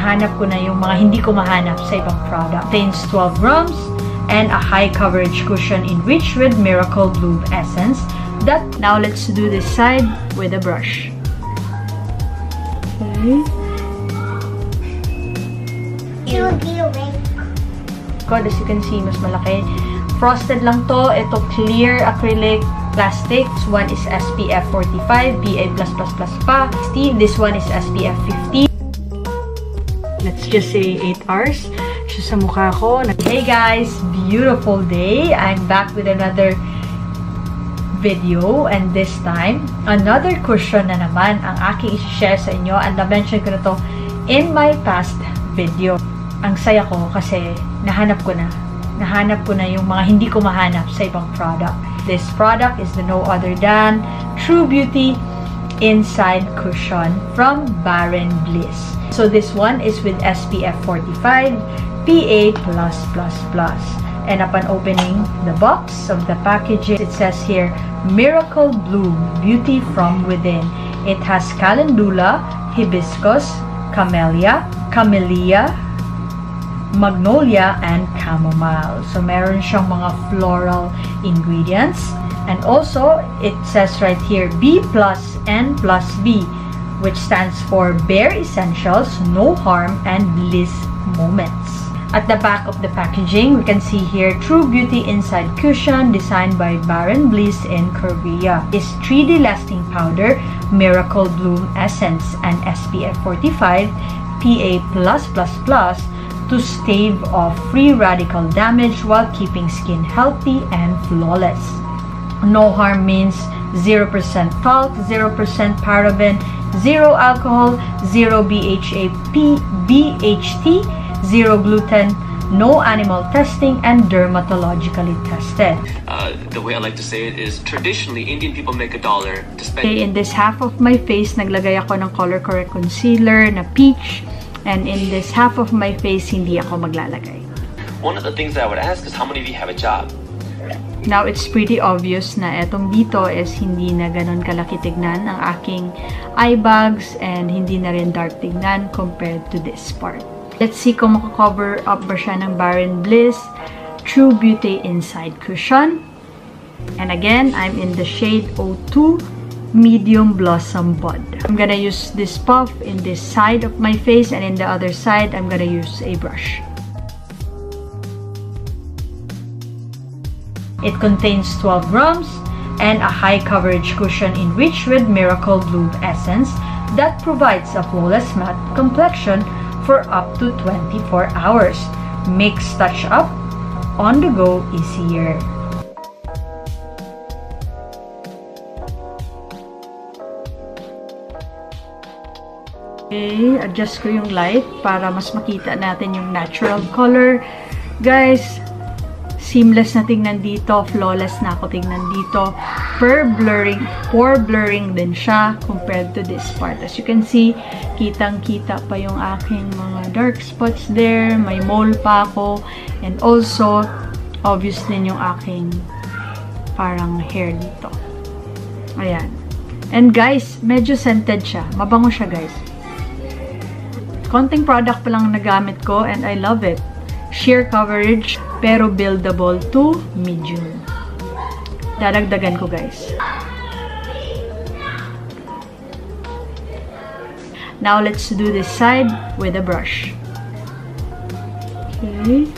nahanap ko na yung mga hindi ko mahanap sa ibang product. Contains 12 grams and a high coverage cushion enriched with Miracle Bloom Essence. Now let's do this side with a brush. Okay. God, as you can see, mas malaki. Frosted lang to. Ito clear acrylic plastics. One is SPF 45, PA+++ pa. This one is SPF 50. Let's just say 8 hours. Siya sa mukha ko. Hey guys, beautiful day. I'm back with another video, and this time, another cushion na naman ang aking i-share sa inyo, and na-mention ko na to in my past video. Ang saya ko kasi nahanap ko na yung mga hindi ko mahanap sa ibang product. This product is no other than True Beauty Inside Cushion from Barren Bliss. So this one is with SPF 45, PA+++. And upon opening the box of the packaging, it says here, Miracle Bloom Beauty from Within. It has calendula, hibiscus, camellia, magnolia, and chamomile. So, meron siyang mga floral ingredients. And also, it says right here, B plus N plus B, which stands for Bare Essentials, No Harm, and Bliss Moments. At the back of the packaging, we can see here, True Beauty Inside Cushion, designed by Barren Bliss in Korea. Is 3D lasting powder, Miracle Bloom Essence, and SPF 45, PA+++, to stave off free radical damage while keeping skin healthy and flawless. No harm means 0% talc, 0% paraben, 0 alcohol, 0 BHT, 0 gluten, no animal testing, and dermatologically tested. The way I like to say it is, traditionally, Indian people make $1 to spend. Okay, in this half of my face, naglagay ako ng Color Correct Concealer na peach. And in this half of my face, hindi ako maglalagay. One of the things that I would ask is, how many of you have a job? Now, it's pretty obvious na etong dito is hindi na ganun kalaki tignan ang aking eye bags and hindi na rin dark tignan compared to this part. Let's see kung makakover up ba siya ng Barren Bliss True Beauty Inside Cushion. And again, I'm in the shade 02 Medium Blossom Bud. I'm gonna use this puff in this side of my face, and in the other side, I'm gonna use a brush. It contains 12 grams and a high coverage cushion enriched with Miracle Bloom Essence that provides a flawless matte complexion for up to 24 hours. Makes touch up on the go easier. Okay, adjust ko yung light para mas makita natin yung natural color. Guys, seamless na tingnan dito, flawless na ako tingnan dito. Pore blurring din siya compared to this part. As you can see, kitang-kita pa yung aking mga dark spots there. May mole pa ako. And also, obvious din yung aking parang hair dito. Ayan. And guys, medyo scented siya. Mabango siya, guys. Konting product pa lang nagamit ko and I love it. Sheer coverage pero buildable to medium. Dadagdagan ko, guys. Now let's do this side with a brush. Okay.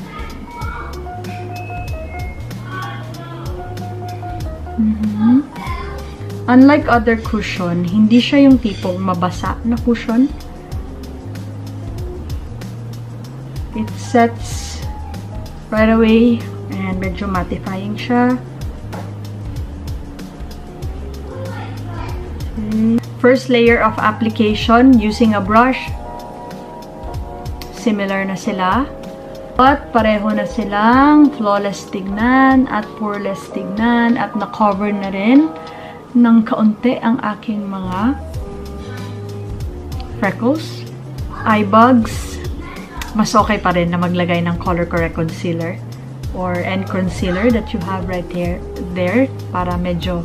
Unlike other cushion, hindi siya yung tipong mabasa na cushion. It sets right away and medyo mattifying siya. Okay. First layer of application using a brush. Similar na sila. But pareho na silang flawless tignan at poreless tignan at na-cover na rin ng kaunti ang aking mga freckles, eye bags. Mas okay pa rin na maglagay ng Color Correct Concealer or any concealer that you have right there para medyo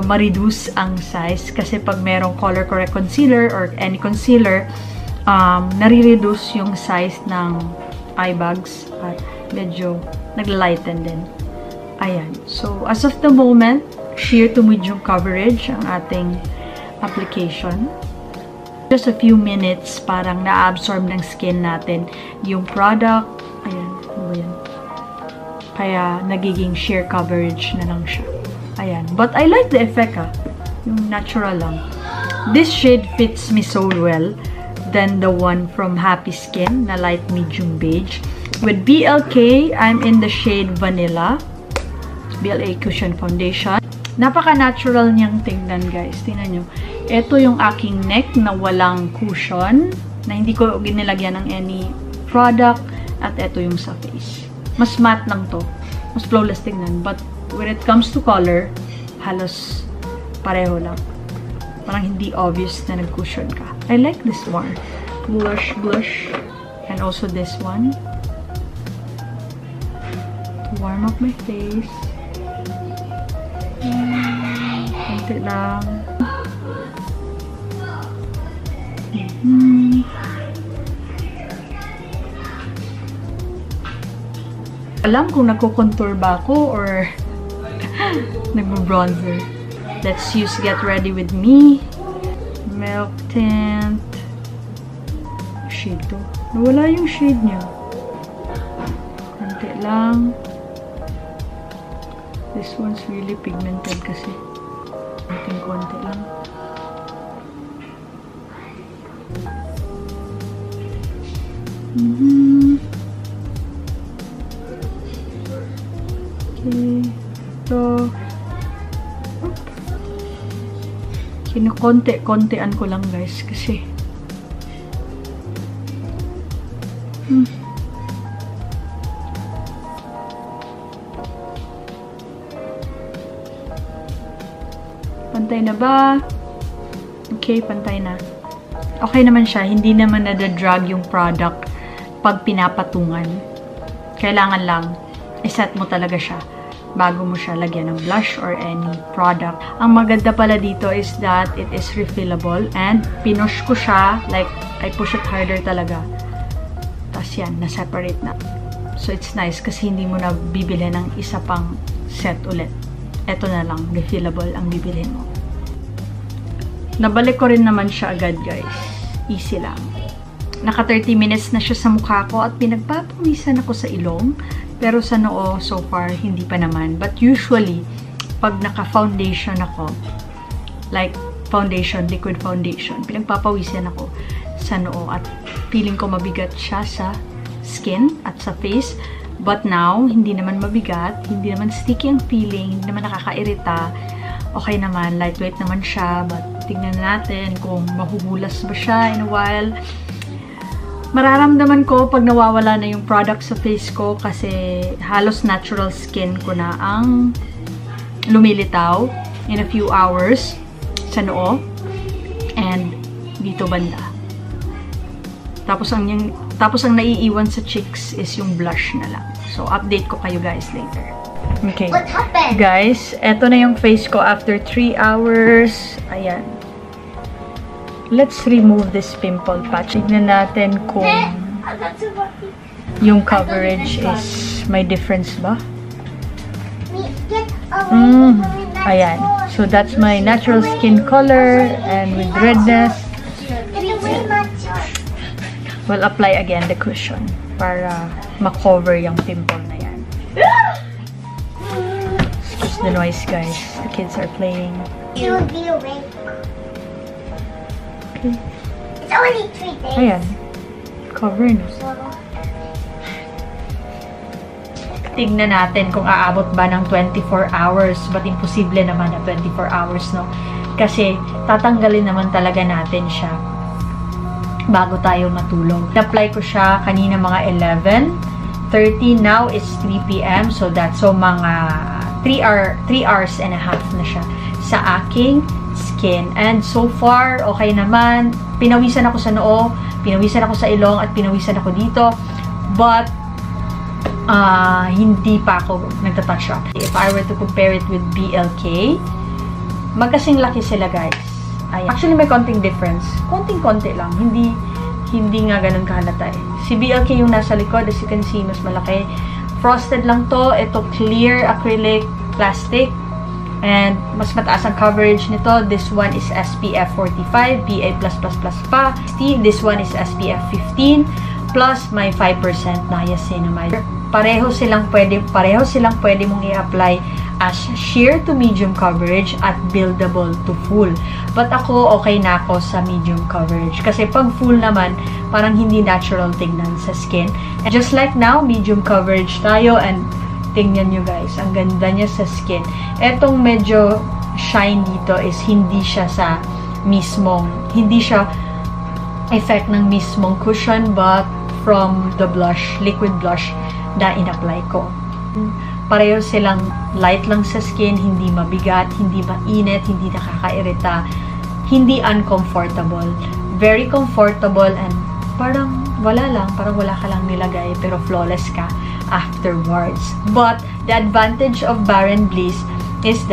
ma-reduce ang size. Kasi pag merong Color Correct Concealer or any concealer, nare-reduce yung size ng eye bags at medyo naglalighten din. Ayan. So, as of the moment, sheer to medium coverage ang ating application. Just a few minutes, parang na-absorb ng skin natin yung product. Ayan. Ano ba yan? Kaya, nagiging sheer coverage na lang siya. Ayan. But I like the effect, yung natural lang. This shade fits me so well than the one from Happy Skin na light medium beige. With BLK, I'm in the shade Vanilla. BLA Cushion Foundation. Napaka-natural niyang tingnan, guys. Tingnan nyo. Ito yung aking neck na walang cushion, na hindi ko ginilagyan ng any product. At ito yung sa face. Mas matte lang to. Mas flawless tingnan. But when it comes to color, halos pareho lang. Parang hindi obvious na nag-cushion ka. I like this one. Blush. And also this one. To warm up my face. Konti lang. Alam kung nagko-contour ba ako or nagbo-bronzer. Let's use Get Ready With Me. Milk Tint. Shade to. Nawala yung shade niya. Konti lang. This one's really pigmented kasi. Konti lang. Okay. So, kinukonti-kontian ko lang, guys, kasi pantay na ba? Okay, pantay na. Okay naman siya. Hindi naman nadadrag yung product pag pinapatungan. Kailangan lang iset mo talaga siya bago mo siya lagyan ng blush or any product. Ang maganda pala dito is that it is refillable and pinush ko siya. Like, I push it harder talaga. Tapos yan, na-separate na. So, it's nice kasi hindi mo na bibili ng isa pang set ulit. Ito na lang, refillable ang bibili mo. Nabalik ko rin naman siya agad, guys. Easy lang. Naka 30 minutes na siya sa mukha ko at pinagpapawisan ako sa ilong. Pero sa noo, so far, hindi pa naman. But usually, pag naka-foundation ako, like foundation, liquid foundation, pinagpapawisan ako sa noo at feeling ko mabigat siya sa skin at sa face. But now, hindi naman mabigat, hindi naman sticky ang feeling, hindi naman nakakairita. Okay naman, lightweight naman siya, but tingnan natin kung mahuhulas ba siya in a while. Mararamdaman ko pag nawawala na yung product sa face ko kasi halos natural skin ko na ang lumilitaw in a few hours sa noo and dito banda. Tapos ang naiiwan sa cheeks is yung blush na lang. So, update ko kayo guys later. Okay. What happened? Guys, eto na yung face ko after 3 hours. Ayan. Let's remove this pimple patch. Tignan natin kung yung coverage is may difference ba? Ayan. So, that's my natural skin color and with redness. We'll apply again the cushion para makover yung pimple na yan. Excuse the noise, guys. The kids are playing. It will be awake. Okay. It's only 3 days. Ayan. Cover na. Tingnan natin kung aabot ba ng 24 hours. But imposible naman na 24 hours, no? Kasi tatanggalin naman talaga natin siya bago tayo matulog. Apply ko siya kanina mga 11:30. Now it's 3 p.m. So that's mga 3 hours and a half na siya sa aking skin. And so far, okay naman. Pinawisan ako sa noo, pinawisan ako sa ilong, at pinawisan ako dito. But, hindi pa ako nagtatouch up. If I were to compare it with BLK, magkasing laki sila, guys. Ayan. Actually, may konting difference. Konting-konti lang. hindi nga ganun kahalata eh. Si BLK yung nasa likod, as you can see, mas malaki. Frosted lang to. Ito clear acrylic plastic. And mas mataas ang coverage nito. This one is SPF 45, PA+++ pa. This one is SPF 15, plus may 5% niacinamide. Pareho silang pwede mong i-apply as sheer to medium coverage at buildable to full. But ako, okay na ako sa medium coverage. Kasi pag full naman, parang hindi natural tingnan sa skin. And just like now, medium coverage tayo, and tingnan nyo guys, ang ganda niya sa skin. Etong medyo shine dito is hindi siya hindi siya effect ng mismong cushion, but from the blush, liquid blush na in-apply ko. Pareho silang light lang sa skin, hindi mabigat, hindi mainit, hindi nakakairita, hindi uncomfortable. Very comfortable and parang wala ka lang nilagay pero flawless ka afterwards. But the advantage of Bare & Bliss is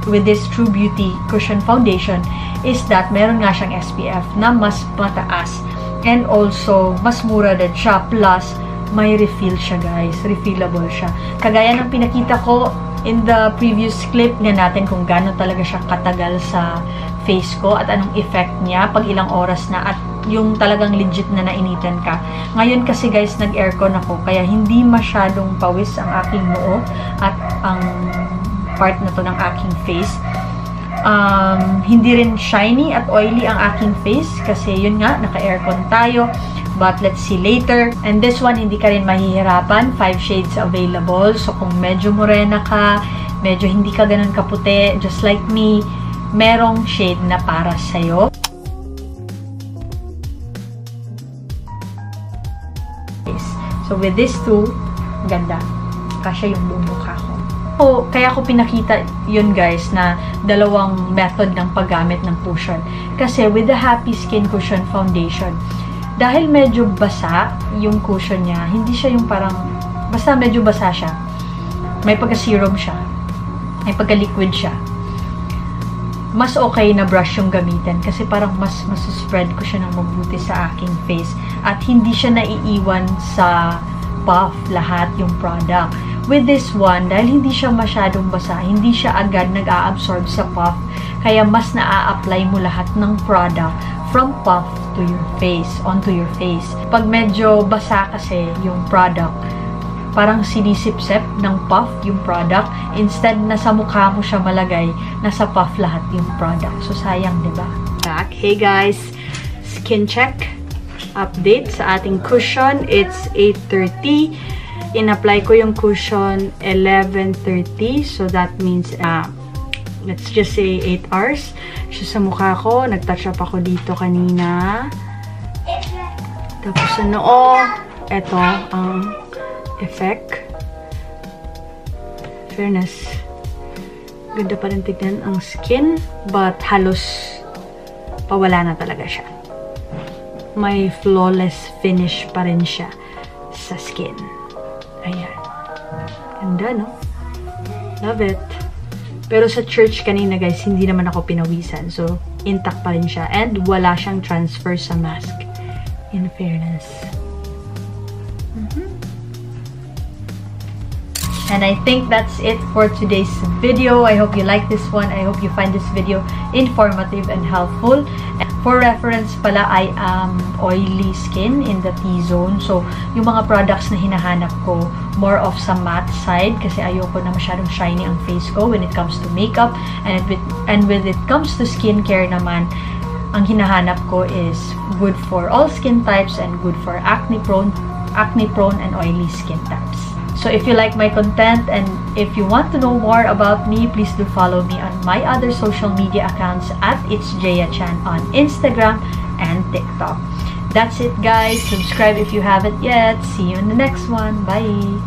with this True Beauty Cushion Foundation is that meron nga siyang SPF na mas mataas and also mas mura din siya, plus may refill siya guys, refillable siya. Kagaya ng pinakita ko in the previous clip na natin kung gaano talaga siya katagal sa face ko at anong effect niya pag ilang oras na at yung talagang legit na nainitan ka. Ngayon kasi guys, nag-aircon ako kaya hindi masyadong pawis ang aking noo at ang part na to ng aking face. Hindi rin shiny at oily ang aking face kasi yun nga, naka-aircon tayo. But let's see later. And this one, hindi ka rin mahihirapan. 5 shades available. So kung medyo morena ka, medyo hindi ka ganun kaputi, just like me, merong shade na para sa'yo. So with these two, ganda. Kasya yung buong mukha ko. So, kaya ko pinakita yun guys na dalawang method ng paggamit ng cushion. Kasi with the Happy Skin Cushion Foundation, dahil medyo basa yung cushion niya, hindi siya yung parang, basta medyo basa siya. May pagka-serum siya. May pagka-liquid siya. Mas okay na brush yung gamitin kasi parang mas spread ko siya ng mabuti sa aking face. At hindi siya naiiwan sa puff lahat yung product. With this one, dahil hindi siya masyadong basa, hindi siya agad nag-a-absorb sa puff, kaya mas na-a-apply mo lahat ng product from puff to your face, onto your face. Pag medyo basa kasi yung product, parang sinisip-sip ng puff yung product, instead na sa mukha mo siya malagay, nasa puff lahat yung product. So, sayang, diba? Back. Hey guys, skin check update sa ating cushion. It's 8:30. In-apply ko yung cushion 11:30. So, that means, let's just say 8 hours. Siya sa mukha ko. Nag-touch up ako dito kanina. Tapos sa noo, eto ang effect. Fairness. Ganda pa rin tignan ang skin, but halos pawala na talaga siya. May flawless finish pa rin siya sa skin. Ayan. Ganda, no? Love it. Pero sa church kanina, guys, hindi naman ako pinawisan. So, intact pa rin siya. And wala siyang transfer sa mask. In fairness. And I think that's it for today's video. I hope you like this one. I hope you find this video informative and helpful. And for reference pala, I am oily skin in the T-zone. So, yung mga products na hinahanap ko, more of sa matte side kasi ayoko na masyadong shiny ang face ko when it comes to makeup. And when it comes to skincare naman, ang hinahanap ko is good for all skin types and good for acne prone and oily skin types. So if you like my content and if you want to know more about me, please do follow me on my other social media accounts at It's Jaya Chan on Instagram and TikTok. That's it guys. Subscribe if you haven't yet. See you in the next one. Bye!